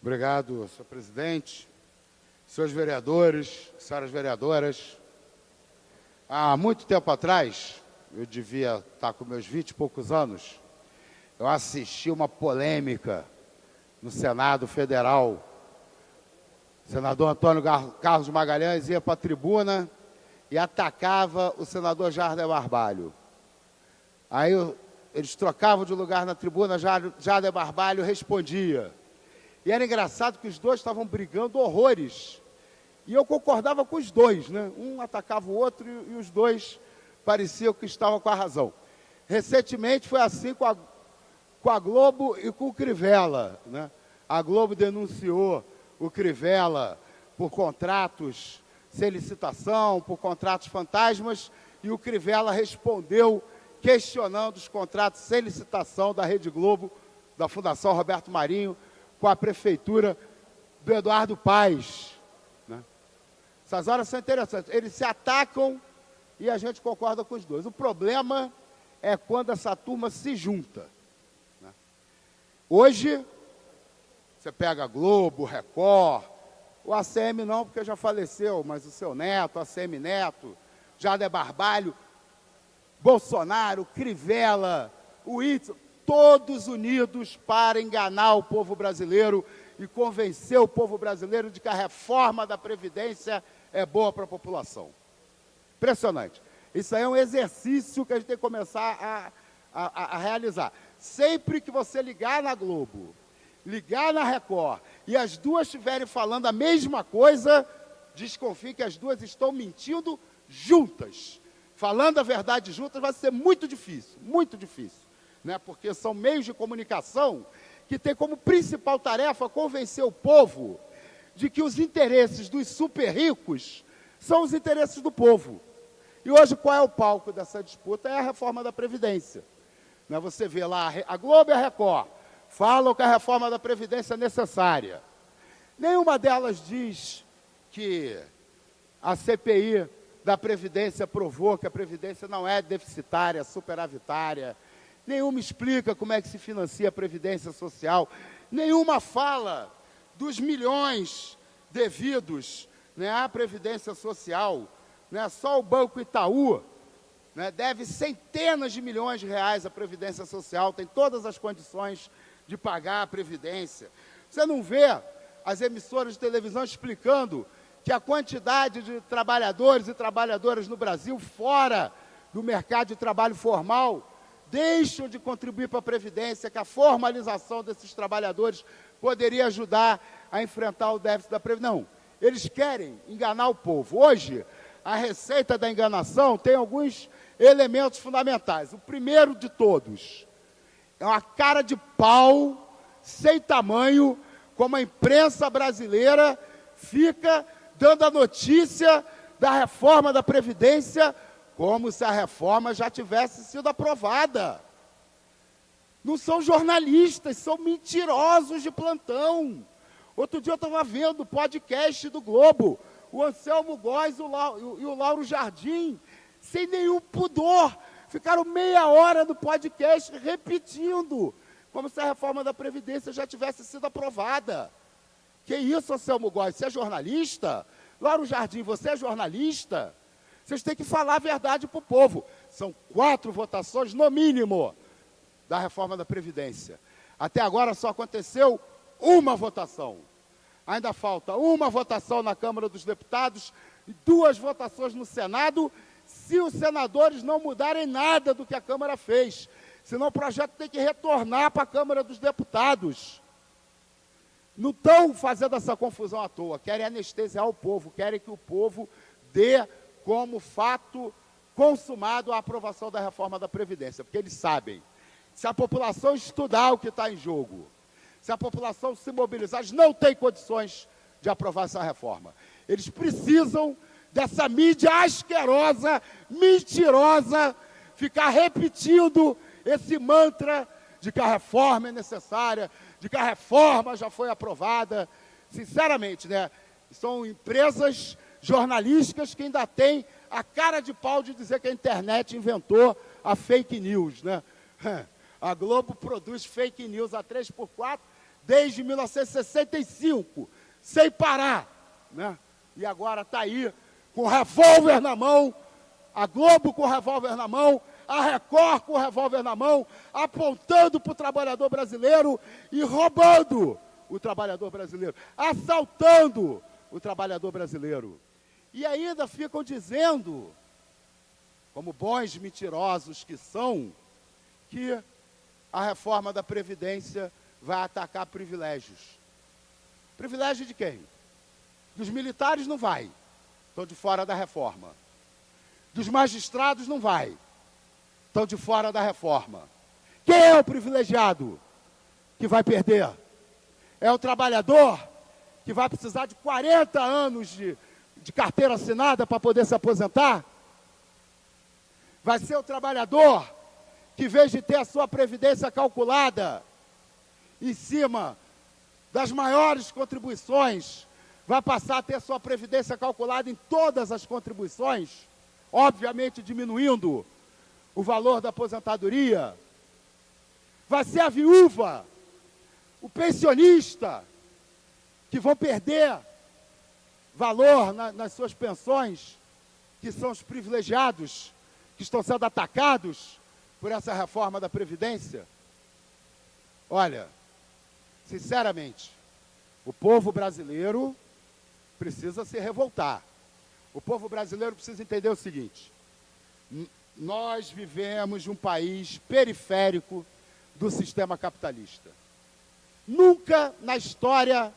Obrigado, senhor presidente, senhores vereadores, senhoras vereadoras. Há muito tempo atrás, eu devia estar com meus 20 e poucos anos, eu assisti uma polêmica no Senado Federal. O senador Antônio Carlos Magalhães ia para a tribuna e atacava o senador Jarder Barbalho. Aí eles trocavam de lugar na tribuna, Jarder Barbalho respondia. E era engraçado que os dois estavam brigando horrores. E eu concordava com os dois, né? Um atacava o outro e os dois pareciam que estavam com a razão. Recentemente foi assim com a Globo e com o Crivella, né? A Globo denunciou o Crivella por contratos sem licitação, por contratos fantasmas, e o Crivella respondeu questionando os contratos sem licitação da Rede Globo, da Fundação Roberto Marinho, com a prefeitura do Eduardo Paes. Né? Essas horas são interessantes. Eles se atacam e a gente concorda com os dois. O problema é quando essa turma se junta. Né? Hoje, você pega a Globo, Record, o ACM não, porque já faleceu, mas o seu neto, o ACM Neto, Jarder Barbalho, Bolsonaro, Crivella, o Itzel, todos unidos para enganar o povo brasileiro e convencer o povo brasileiro de que a reforma da Previdência é boa para a população. Impressionante. Isso aí é um exercício que a gente tem que começar a realizar. Sempre que você ligar na Globo, ligar na Record, e as duas estiverem falando a mesma coisa, desconfie que as duas estão mentindo juntas. Falando a verdade juntas vai ser muito difícil, né? Porque são meios de comunicação que têm como principal tarefa convencer o povo de que os interesses dos super ricos são os interesses do povo. E hoje qual é o palco dessa disputa? É a reforma da Previdência. Né? Você vê lá, a Globo e a Record falam que a reforma da Previdência é necessária. Nenhuma delas diz que a CPI da Previdência provou que a Previdência não é deficitária, superavitária. Nenhuma explica como é que se financia a Previdência Social. Nenhuma fala dos milhões devidos, né, à Previdência Social. Né? Só o Banco Itaú, né, deve centenas de milhões de reais à Previdência Social, tem todas as condições de pagar a Previdência. Você não vê as emissoras de televisão explicando que a quantidade de trabalhadores e trabalhadoras no Brasil, fora do mercado de trabalho formal, deixam de contribuir para a Previdência, que a formalização desses trabalhadores poderia ajudar a enfrentar o déficit da Previdência. Não, eles querem enganar o povo. Hoje, a receita da enganação tem alguns elementos fundamentais. O primeiro de todos é uma cara de pau, sem tamanho, como a imprensa brasileira fica dando a notícia da reforma da Previdência como se a reforma já tivesse sido aprovada. Não são jornalistas, são mentirosos de plantão. Outro dia eu estava vendo o podcast do Globo, o Anselmo Góes e o Lauro Jardim, sem nenhum pudor, ficaram meia hora no podcast repetindo, como se a reforma da Previdência já tivesse sido aprovada. Que isso, Anselmo Góes? Você é jornalista? Lauro Jardim, você é jornalista? Vocês têm que falar a verdade para o povo. São 4 votações, no mínimo, da reforma da Previdência. Até agora só aconteceu uma votação. Ainda falta uma votação na Câmara dos Deputados e 2 votações no Senado, se os senadores não mudarem nada do que a Câmara fez. Senão o projeto tem que retornar para a Câmara dos Deputados. Não estão fazendo essa confusão à toa, querem anestesiar o povo, querem que o povo dê como fato consumado a aprovação da reforma da Previdência, porque eles sabem, se a população estudar o que está em jogo, se a população se mobilizar, eles não têm condições de aprovar essa reforma. Eles precisam dessa mídia asquerosa, mentirosa, ficar repetindo esse mantra de que a reforma é necessária, de que a reforma já foi aprovada. Sinceramente, né? São empresas jornalísticas que ainda têm a cara de pau de dizer que a internet inventou a fake news, né? A Globo produz fake news a 3x4 desde 1965, sem parar, né? E agora está aí, com o revólver na mão, a Globo com o revólver na mão, a Record com o revólver na mão, apontando para o trabalhador brasileiro e roubando o trabalhador brasileiro, assaltando o trabalhador brasileiro. E ainda ficam dizendo, como bons mentirosos que são, que a reforma da Previdência vai atacar privilégios. Privilégio de quem? Dos militares não vai, estão de fora da reforma. Dos magistrados não vai, estão de fora da reforma. Quem é o privilegiado que vai perder? É o trabalhador que vai precisar de 40 anos de carteira assinada para poder se aposentar? Vai ser o trabalhador que, em vez de ter a sua previdência calculada em cima das maiores contribuições, vai passar a ter sua previdência calculada em todas as contribuições, obviamente diminuindo o valor da aposentadoria? Vai ser a viúva, o pensionista, que vão perder valor nas suas pensões, que são os privilegiados, que estão sendo atacados por essa reforma da Previdência? Olha, sinceramente, o povo brasileiro precisa se revoltar. O povo brasileiro precisa entender o seguinte: nós vivemos um país periférico do sistema capitalista. Nunca na história,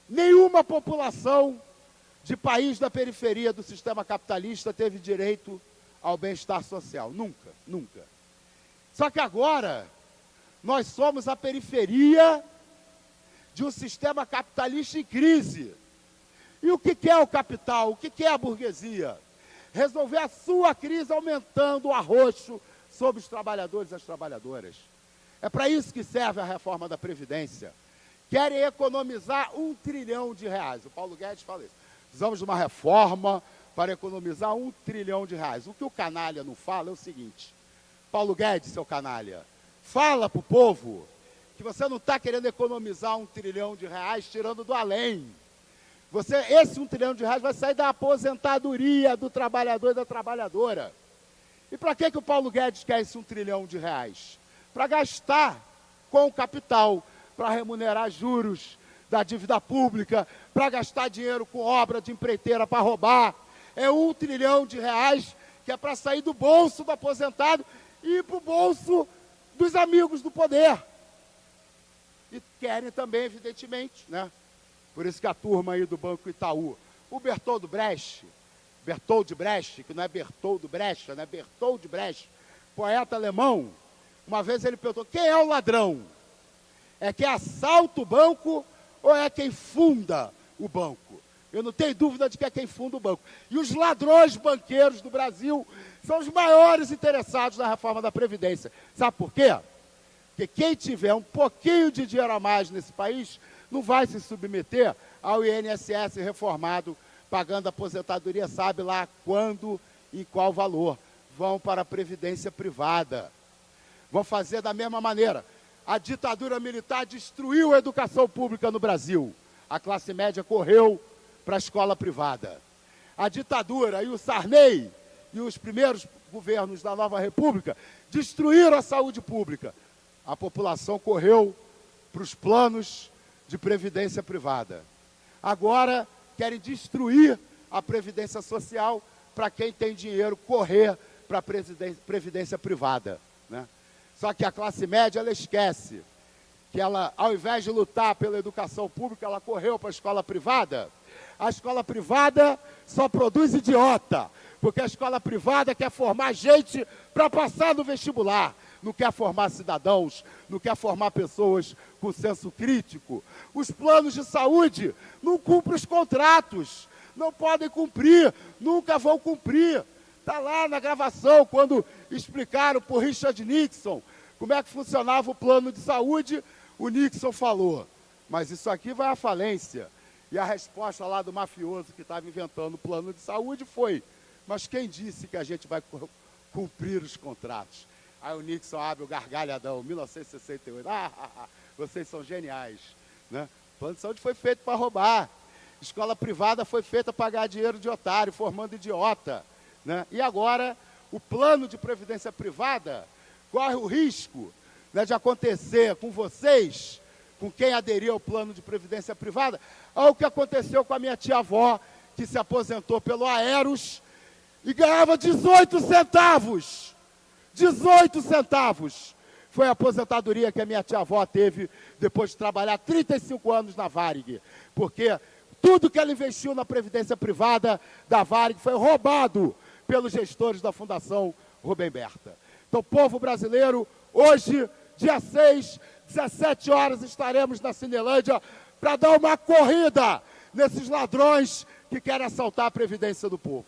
nenhuma população de país da periferia do sistema capitalista teve direito ao bem-estar social. Nunca, nunca. Só que agora, nós somos a periferia de um sistema capitalista em crise. E o que é o capital? O que é a burguesia? Resolver a sua crise aumentando o arroxo sobre os trabalhadores e as trabalhadoras. É para isso que serve a reforma da Previdência. Querem economizar R$1 trilhão. O Paulo Guedes fala isso. Precisamos de uma reforma para economizar R$1 trilhão. O que o canalha não fala é o seguinte: Paulo Guedes, seu canalha, fala para o povo que você não está querendo economizar R$1 trilhão tirando do além. Esse R$1 trilhão vai sair da aposentadoria do trabalhador e da trabalhadora. E para que o Paulo Guedes quer esse R$1 trilhão? Para gastar com o capital, para remunerar juros da dívida pública, para gastar dinheiro com obra de empreiteira para roubar. É R$1 trilhão que é para sair do bolso do aposentado e ir para o bolso dos amigos do poder. E querem também, evidentemente, né? Por isso que a turma aí do Banco Itaú, o Bertold Brecht, que não é Bertold Brecht, né? Bertold Brecht, poeta alemão, uma vez ele perguntou: quem é o ladrão? É quem assalta o banco ou é quem funda o banco? Eu não tenho dúvida de que é quem funda o banco. E os ladrões banqueiros do Brasil são os maiores interessados na reforma da Previdência. Sabe por quê? Porque quem tiver um pouquinho de dinheiro a mais nesse país não vai se submeter ao INSS reformado, pagando aposentadoria, sabe lá quando e qual valor. Vão para a Previdência privada. Vão fazer da mesma maneira. A ditadura militar destruiu a educação pública no Brasil. A classe média correu para a escola privada. A ditadura e o Sarney e os primeiros governos da nova república destruíram a saúde pública. A população correu para os planos de previdência privada. Agora querem destruir a previdência social para quem tem dinheiro correr para a previdência privada, né? Só que a classe média, ela esquece que ela, ao invés de lutar pela educação pública, ela correu para a escola privada. A escola privada só produz idiota, porque a escola privada quer formar gente para passar no vestibular, não quer formar cidadãos, não quer formar pessoas com senso crítico. Os planos de saúde não cumprem os contratos, não podem cumprir, nunca vão cumprir. Está lá na gravação, quando explicaram para o Richard Nixon como é que funcionava o plano de saúde, o Nixon falou: mas isso aqui vai à falência. E a resposta lá do mafioso que estava inventando o plano de saúde foi: mas quem disse que a gente vai cumprir os contratos? Aí o Nixon abre o gargalhadão, 1968. Vocês são geniais. Né? Plano de saúde foi feito para roubar. Escola privada foi feita para pagar dinheiro de otário, formando idiota. Né? E agora, o plano de previdência privada corre o risco, né, de acontecer com vocês, com quem aderiu ao plano de previdência privada, ao que aconteceu com a minha tia-avó, que se aposentou pelo Aeros e ganhava 18 centavos. 18 centavos. Foi a aposentadoria que a minha tia-avó teve depois de trabalhar 35 anos na Varig. Porque tudo que ela investiu na previdência privada da Varig foi roubado pelos gestores da Fundação Rubem Berta. Então, povo brasileiro, hoje, dia 6, 17 horas, estaremos na Cinelândia para dar uma corrida nesses ladrões que querem assaltar a previdência do povo.